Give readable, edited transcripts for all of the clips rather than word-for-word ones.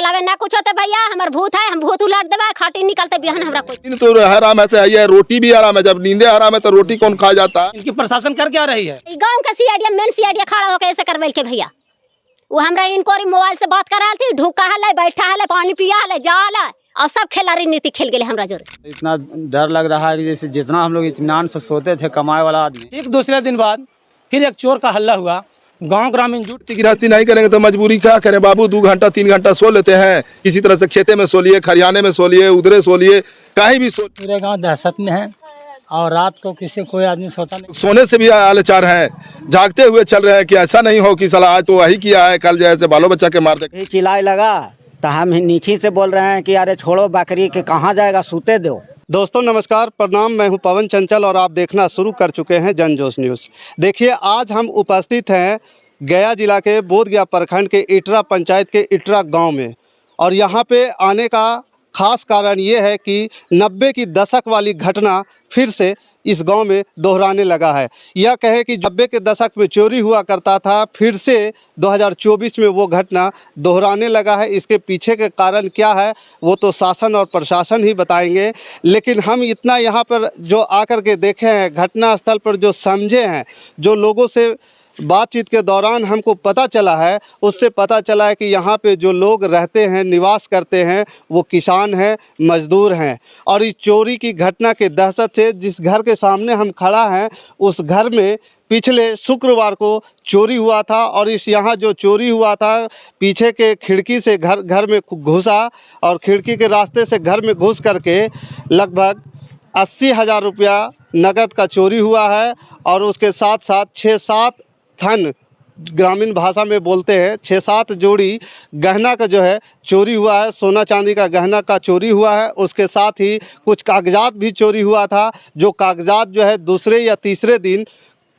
अलावा ना कुछ होते भैया, हमार भूत है, हम भूत उलट देवा, खाटी निकलते बिहान हमरा कोई। तो हराम ऐसे आई है, रोटी भी हराम है, जब नींदे हराम है तो रोटी कौन खा जाता है। इनकी प्रशासन कर क्या रही है? गांव का सीआईडी मेन सीआईडी खड़ा होकर ऐसे करवेल के भैया, वो हमरा इनक्वारी मोबाइल से बात करा थी, ढुका हले, बैठा हले, पानी पिया हले, जा हले, और सब खिलाड़ी नीति खेल गए हमरा जोरे। इतना डर लग रहा है कि जैसे जितना हम लोग इत्मीनान से सोते थे कमाए वाला आदमी, एक दूसरे दिन बाद फिर एक चोर का हल्ला हुआ, गांव ग्रामीण जुट। गृहस्थी नहीं करेंगे तो मजबूरी क्या करें बाबू, 2 घंटा 3 घंटा सो लेते हैं, किसी तरह से खेते में सो लिए, खरियाने में सो लिए, उधरे सो लिए, कहीं भी सो। पूरे गांव दहशत में है और रात को किसी कोई आदमी सोता नहीं। सोने से भी लाचार हैं, जागते हुए चल रहे हैं कि ऐसा नहीं हो कि साला आज तो वही किया है, कल जैसे बालों बच्चा के मार दे। चिल्लाए लगा तो हम नीचे से बोल रहे हैं कि अरे छोड़ो बकरी के, कहाँ जाएगा, सूते दो। दोस्तों नमस्कार, प्रणाम। मैं हूं पवन चंचल और आप देखना शुरू कर चुके हैं जनजोश न्यूज़। देखिए आज हम उपस्थित हैं गया जिला के बोधगया प्रखंड के इटरा पंचायत के इटरा गांव में, और यहां पे आने का खास कारण ये है कि 90 की दशक वाली घटना फिर से इस गांव में दोहराने लगा है। यह कहे कि 90 के दशक में चोरी हुआ करता था, फिर से 2024 में वो घटना दोहराने लगा है। इसके पीछे के कारण क्या है वो तो शासन और प्रशासन ही बताएंगे, लेकिन हम इतना यहाँ पर जो आकर के देखे हैं, घटना स्थल पर जो समझे हैं, जो लोगों से बातचीत के दौरान हमको पता चला है, उससे पता चला है कि यहाँ पे जो लोग रहते हैं, निवास करते हैं, वो किसान हैं, मजदूर हैं। और इस चोरी की घटना के दहशत से जिस घर के सामने हम खड़ा हैं, उस घर में पिछले शुक्रवार को चोरी हुआ था, और इस यहाँ जो चोरी हुआ था पीछे के खिड़की से घर में घुसा, और खिड़की के रास्ते से घर में घुस करके लगभग 80,000 रुपया नगद का चोरी हुआ है। और उसके साथ साथ 6-7 थन, ग्रामीण भाषा में बोलते हैं, 6-7 जोड़ी गहना का जो है चोरी हुआ है, सोना चांदी का गहना का चोरी हुआ है। उसके साथ ही कुछ कागजात भी चोरी हुआ था, जो कागजात जो है दूसरे या तीसरे दिन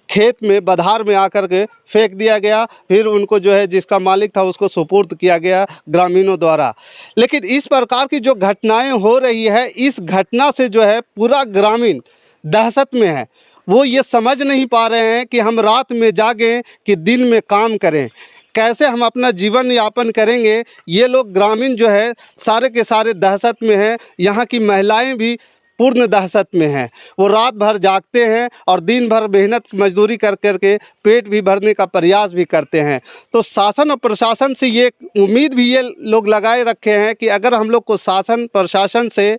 खेत में बधार में आकर के फेंक दिया गया, फिर उनको जो है जिसका मालिक था उसको सुपुर्द किया गया ग्रामीणों द्वारा। लेकिन इस प्रकार की जो घटनाएं हो रही है, इस घटना से जो है पूरा ग्रामीण दहशत में है। वो ये समझ नहीं पा रहे हैं कि हम रात में जागें कि दिन में काम करें, कैसे हम अपना जीवन यापन करेंगे। ये लोग ग्रामीण जो है सारे के सारे दहशत में हैं। यहाँ की महिलाएं भी पूर्ण दहशत में हैं। वो रात भर जागते हैं और दिन भर मेहनत मजदूरी कर करके पेट भी भरने का प्रयास भी करते हैं। तो शासन और प्रशासन से ये उम्मीद भी ये लोग लगाए रखे हैं कि अगर हम लोग को शासन प्रशासन से,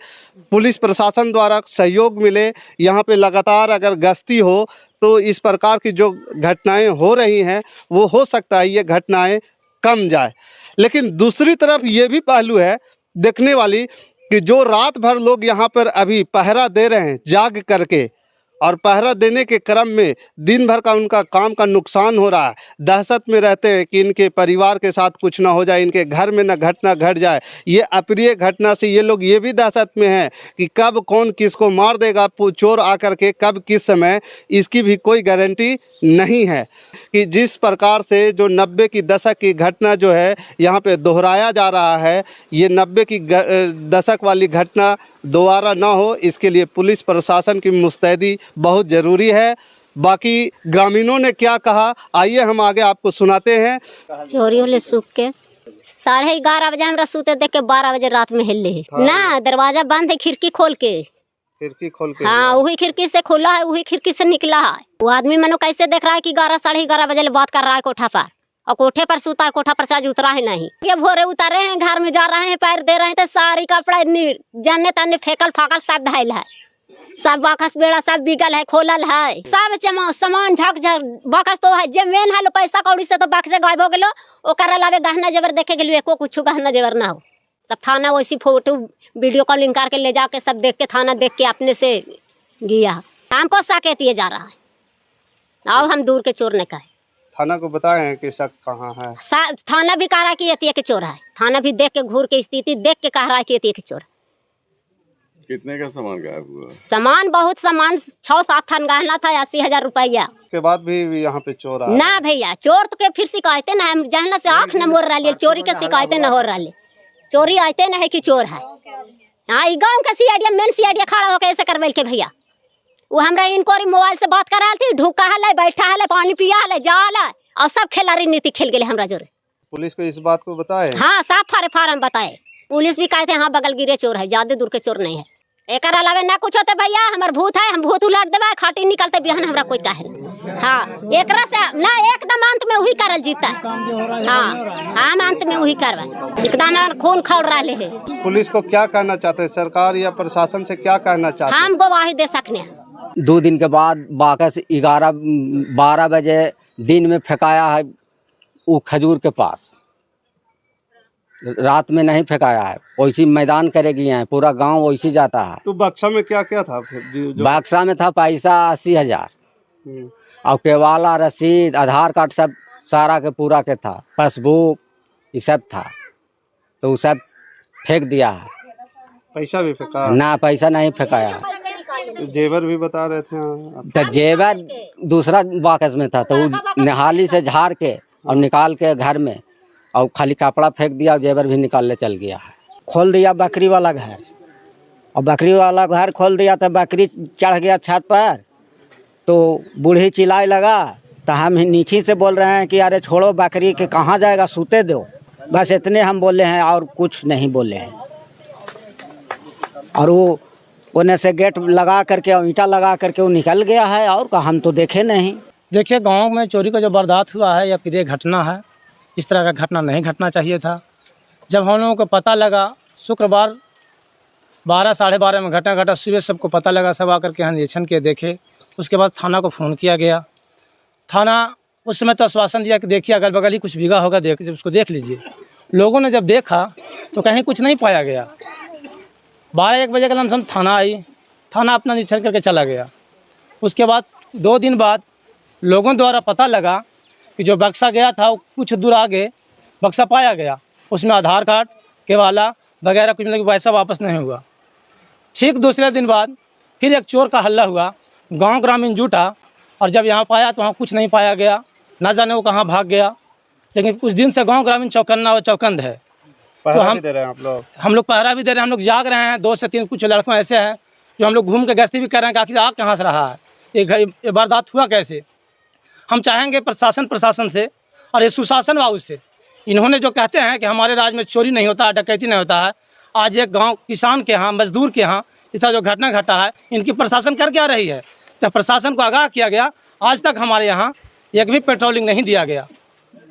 पुलिस प्रशासन द्वारा सहयोग मिले, यहाँ पे लगातार अगर गश्ती हो, तो इस प्रकार की जो घटनाएं हो रही हैं वो हो सकता है ये घटनाएं कम जाए। लेकिन दूसरी तरफ ये भी पहलू है देखने वाली कि जो रात भर लोग यहाँ पर अभी पहरा दे रहे हैं जाग करके, और पहरा देने के क्रम में दिन भर का उनका काम का नुकसान हो रहा है, दहशत में रहते हैं कि इनके परिवार के साथ कुछ ना हो जाए, इनके घर में ना घटना घट जाए। ये अप्रिय घटना से ये लोग ये भी दहशत में हैं कि कब कौन किसको मार देगा चोर आकर के, कब किस समय, इसकी भी कोई गारंटी नहीं है। कि जिस प्रकार से जो 90 की दशक की घटना जो है यहाँ पे दोहराया जा रहा है, ये 90 की दशक वाली घटना दोबारा ना हो, इसके लिए पुलिस प्रशासन की मुस्तैदी बहुत ज़रूरी है। बाकी ग्रामीणों ने क्या कहा, आइए हम आगे आपको सुनाते हैं। चोरी होले सूख के 11:30 बजे हमरा सूते देख के 12 बजे रात में हिले ना, दरवाजा बंद है, खिड़की खोल के हाँ, वही खिड़की से खोला है, वही खिड़की से निकला है। वो आदमी मनो कैसे देख रहा है कि 11-11:30 बजे बात कर रहा है कोठा पर, और कोठे पर सूता है, कोठा पर से आज उतरा है नहीं। ये भोरे उतारे हैं, घर में जा रहे हैं, पैर दे रहे हैं, तो सारी कपड़ा जाने तने फेंकल फाकल सब धैल है, सब बाकस बेड़ा सब बिगल है, खोलल है, सब सामान झक झक बाकस तो है, जे मेन है लो पैसा कौड़ी से तो बाकस से गायब हो गेलो। ओकर अलावे गहना जेवर देखे गेलियो, एको कुछ गहना जेवर ना हो। सब थाना वैसी फोटो वीडियो कॉलिंग करके ले जाके सब देख के, थाना देख के अपने से गया। हमको साकेत ये जा रहा है, आओ हम दूर के चोर ने कहे। थाना को बताए हैं कि शक कहाँ है? थाना भी कह रहा है कि ये के चोर है, थाना भी देख के घूर के स्थिति देख के कह रहा है कि ये के चोर। कितने का सामान गायब हुआ? सामान बहुत, सामान 6-7 थन गहना था, 80,000 रुपया। के बाद भी यहाँ पे चोर आया ना भैया, चोर तो के फिर शिकायतें ना, हम जहना से आँख न मोड़ रही, चोरी के शिकायतें न हो रही, चोरी आते न है कि चोर है। हाँ, गाँव का सीआईडी मेन सीआईडी खड़ा होकर ऐसे करवेल के भैया, वो हमरा इनक्वारी मोबाइल से बात करा थी, ढुका हले, बैठा हले, पानी पिया हले, जा हले, और सब खिलाड़ी नीति खेल गए हमरा जोरे। पुलिस को इस बात को बताए? हाँ साफ फार्म बताए। पुलिस भी कहते हाँ बगल गिरे चोर है, ज्यादा दूर के चोर नहीं है। एक अलावे ना कुछ होते भैया, हमार भूत है, हम भूत उलट देवा, खाटी निकलते बिहान हमरा कोई कहे। हाँ एकरा से ना एकदम अंत में वही करल जीता है। हाँ हम अंत में वही करवा, एकदम खून खौल रहे है। पुलिस को क्या कहना चाहते हैं, सरकार या प्रशासन से क्या कहना चाहते हैं? हम गवाही दे सकते हैं। 2 दिन के बाद बाकस 11-12 बजे दिन में फेंकाया है वो खजूर के पास, रात में नहीं फेंकाया है। वैसी मैदान करेगी है, पूरा गांव वैसी जाता है। तो बक्सा में क्या क्या था फिर? बक्सा में था पैसा 80,000 और केवाला, रसीद, आधार कार्ड सब सारा के पूरा के था, पासबुक ये सब था। तो वो सब फेंक दिया है। पैसा भी फेंका? ना पैसा नहीं फेंकाया। तो जेवर भी बता रहे थे आप? तो जेवर दूसरा बाकस में था, तो वो निहाली से झाड़ के और निकाल के घर में और खाली कपड़ा फेंक दिया और जेवर भी निकाल ले चल गया है। खोल दिया बकरी वाला घर, और बकरी वाला घर खोल दिया तो बकरी चढ़ गया छत पर। तो बूढ़ी चिल्लाए लगा, तो हम नीचे से बोल रहे हैं कि अरे छोड़ो बकरी के, कहाँ जाएगा, सूते दो। बस इतने हम बोले हैं और कुछ नहीं बोले हैं। और वो उन्हें से गेट लगा करके और ईंटा लगा करके वो निकल गया है, और का हम तो देखे नहीं। देखिए गांव में चोरी का जो वारदात हुआ है या फिर ये घटना है, इस तरह का घटना नहीं घटना चाहिए था। जब हम लोगों को पता लगा शुक्रवार 12-12:30 में घटना घटा, सुबह सबको पता लगा, सब आकर के यहाँ निरीक्षण किए, देखे। उसके बाद थाना को फ़ोन किया गया। थाना उस समय तो आश्वासन दिया कि देखिए अगल बगल ही कुछ बिगा होगा, उसको देख लीजिए। लोगों ने जब देखा तो कहीं कुछ नहीं पाया गया। 12-1 बजे के लमसम थाना आई, थाना अपना निरीक्षण करके चला गया। उसके बाद 2 दिन बाद लोगों द्वारा पता लगा कि जो बक्सा गया था वो कुछ दूर आगे बक्सा पाया गया, उसमें आधार कार्ड, केवाला वगैरह कुछ, मतलब पैसा वापस नहीं हुआ। ठीक दूसरे दिन बाद फिर एक चोर का हल्ला हुआ, गांव ग्रामीण जुटा, और जब यहाँ पाया तो वहाँ कुछ नहीं पाया गया, ना जाने वो कहाँ भाग गया। लेकिन उस दिन से गांव ग्रामीण चौकन्ना और चौकंद है। तो हम दे रहे हैं आप लोग? हम लोग पहरा भी दे रहे हैं, हम लोग जाग रहे हैं। 2 से 3 कुछ लड़कों ऐसे हैं जो हम लोग घूम के गश्ती भी कर रहे हैं कि आखिर आग कहाँ से रहा है, ये वारदात हुआ कैसे। हम चाहेंगे प्रशासन से और ये सुशासन बाबू से, इन्होंने जो कहते हैं कि हमारे राज्य में चोरी नहीं होता है, डकैती नहीं होता है, आज एक गांव किसान के यहाँ, मजदूर के यहाँ इस तरह जो घटना घटा है, इनकी प्रशासन कर क्या रही है। जब प्रशासन को आगाह किया गया, आज तक हमारे यहाँ एक भी पेट्रोलिंग नहीं दिया गया।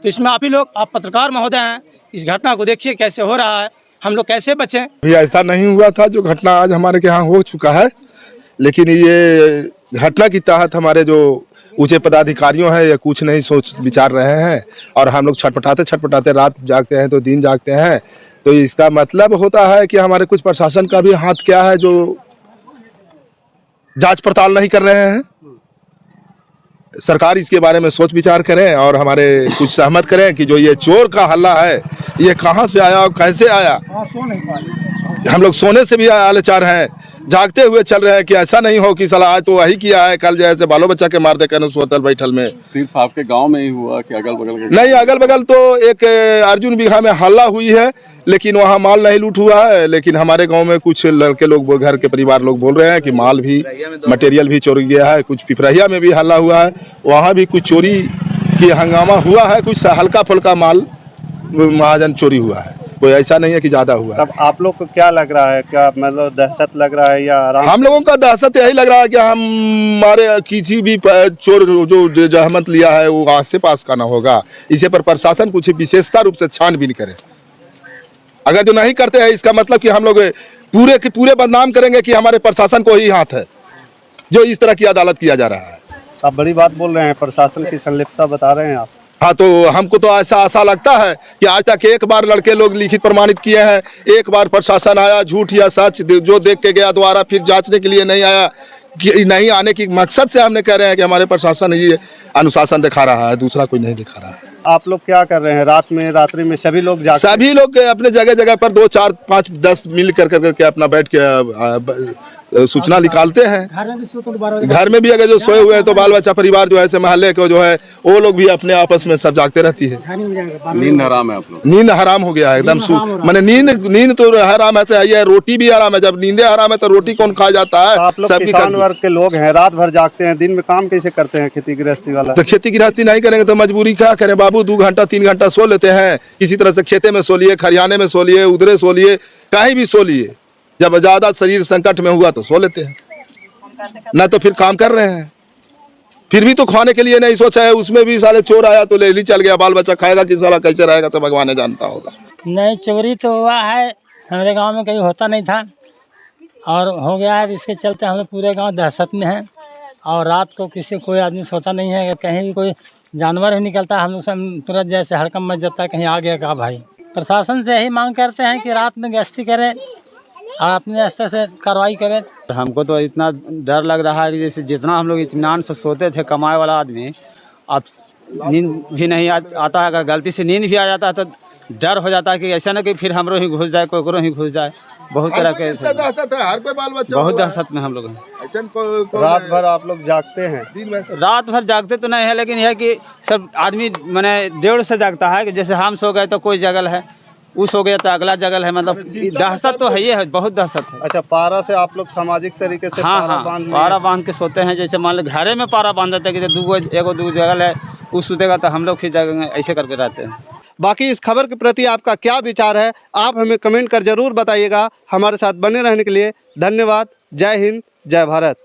तो इसमें आप ही लोग, आप पत्रकार महोदय हैं, इस घटना को देखिए कैसे हो रहा है, हम लोग कैसे बचें। भी ऐसा नहीं हुआ था जो घटना आज हमारे के यहाँ हो चुका है, लेकिन ये घटना की तहत हमारे जो ऊंचे पदाधिकारियों हैं ये कुछ नहीं सोच विचार रहे हैं, और हम लोग छटपटाते रात जागते हैं तो दिन जागते हैं। तो इसका मतलब होता है कि हमारे कुछ प्रशासन का भी हाथ क्या है जो जांच पड़ताल नहीं कर रहे हैं। सरकार इसके बारे में सोच विचार करें और हमारे कुछ सहमत करें कि जो ये चोर का हल्ला है ये कहाँ से आया और कैसे आया। हम लोग सोने से भी लाचार हैं, जागते हुए चल रहे हैं कि ऐसा नहीं हो कि साला आज तो वही किया है, कल जैसे बालो बच्चा के मार दे कहने सोतल बैठल में। सिर्फ आपके गांव में ही हुआ कि अगल बगल के? नहीं, अगल बगल तो एक अर्जुन बिघा में हल्ला हुई है, लेकिन वहाँ माल नहीं लूट हुआ है। लेकिन हमारे गांव में कुछ लड़के लोग, घर के परिवार लोग बोल रहे हैं कि माल भी, मटेरियल भी चोरी गया है। कुछ पिपरहिया में भी हल्ला हुआ है, वहाँ भी कुछ चोरी की हंगामा हुआ है। कुछ हल्का फुल्का माल महाजन चोरी हुआ है, कोई ऐसा नहीं है कि ज्यादा हुआ। तब आप लोग को क्या लग रहा है, क्या मतलब दहशत लग रहा है या आराम? हम लोगों का दहशत यही लग रहा है कि हमारे किसी भी चोर जो जहमत लिया है वो आस पास का ना होगा। इसे पर प्रशासन कुछ विशेषता रूप से छानबीन करे। अगर जो नहीं करते हैं इसका मतलब कि हम लोग पूरे के पूरे बदनाम करेंगे कि हमारे प्रशासन को ही हाथ है जो इस तरह की अदालत किया जा रहा है। आप बड़ी बात बोल रहे हैं, प्रशासन की संलिप्तता बता रहे हैं आप। हाँ, तो हमको तो ऐसा आशा लगता है कि आज तक एक बार लड़के लोग लिखित प्रमाणित किए हैं, एक बार प्रशासन आया झूठ या सच जो देख के गया, दोबारा फिर जांचने के लिए नहीं आया। कि नहीं आने की मकसद से हमने कह रहे हैं कि हमारे प्रशासन ये अनुशासन दिखा रहा है, दूसरा कोई नहीं दिखा रहा है। आप लोग क्या कर रहे हैं रात में, रात्रि में सभी लोग सभी लोग अपने जगह जगह पर 2, 4, 5, 10 मिल करके अपना बैठ के सूचना निकालते हैं। घर में भी अगर जो सोए हुए हैं तो बाल बच्चा परिवार जो है से मोहल्ले को जो है वो लोग भी अपने आपस में सब जागते रहती है। नींद हराम है आप लोग? नींद हराम हो गया है एकदम। मैंने नींद तो हराम ऐसे है, रोटी भी हराम है। जब नींदें हराम है तो रोटी कौन खा जाता है? आप लोग किसान वर्ग के लोग हैं, रात भर जागते हैं, दिन में काम कैसे करते हैं खेती गृहस्थी वाला? तो खेती गृहस्थी नहीं करेंगे तो मजबूरी क्या करें बाबू। बाबू 2 घंटा 3 घंटा सो लेते हैं, किसी तरह से खेते में सो लिए, खरियाने में सो लिए, उधरे सो लिए, कहीं भी सो लिए। जब ज़्यादा शरीर संकट में हुआ तो सो लेते हैं, ना तो फिर काम कर रहे हैं। फिर भी तो खाने के लिए नहीं सोचा है, उसमें भी साले चोर आया तो ले ली चल गया, बाल बच्चा खाएगा कि साला कैसे रहेगा सब भगवान ने जानता होगा। नहीं, चोरी तो हुआ है, हमारे गांव में कहीं होता नहीं था और हो गया है। इसके चलते हम लोग पूरे गांव दहशत में हैं और रात को किसी कोई आदमी सोता नहीं है। अगर कहीं भी कोई जानवर भी निकलता है हम लोग सब तुरंत जैसे हड़कम मच जाता है, कहीं आ गया कहा भाई। प्रशासन से यही मांग करते हैं कि रात में गश्ती करें और अपने स्तर से कार्रवाई करें। हमको तो इतना डर लग रहा है कि जैसे जितना हम लोग इत्मीनान से सोते थे कमाए वाला आदमी, अब नींद भी नहीं आता है। अगर गलती से नींद भी आ जाता है तो डर हो जाता है कि ऐसा ना कि फिर हमरो ही घुस जाए, कोई ही घुस जाए। बहुत तरह के दहशत है, हर कोई बाल बच्चा बहुत दहशत में हम लोग हैं। रात भर आप लोग जागते हैं? रात भर जागते तो नहीं है, लेकिन यह है कि सब आदमी मैंने डेढ़ से जागता है कि जैसे हम सो गए तो कोई जगल है, वो सो गया तो अगला जगल है। मतलब दहशत तो है ही है, बहुत दहशत है। अच्छा, पारा से आप लोग सामाजिक तरीके से हाँ, पारा बांध के सोते हैं। जैसे मान लो घरे में पारा बांध देते हैं कि एगो दो जगल है, वो सुतेगा तो हम लोग फिर जगेंगे, ऐसे करके रहते हैं। बाकी इस खबर के प्रति आपका क्या विचार है, आप हमें कमेंट कर जरूर बताइएगा। हमारे साथ बने रहने के लिए धन्यवाद। जय हिंद, जय भारत।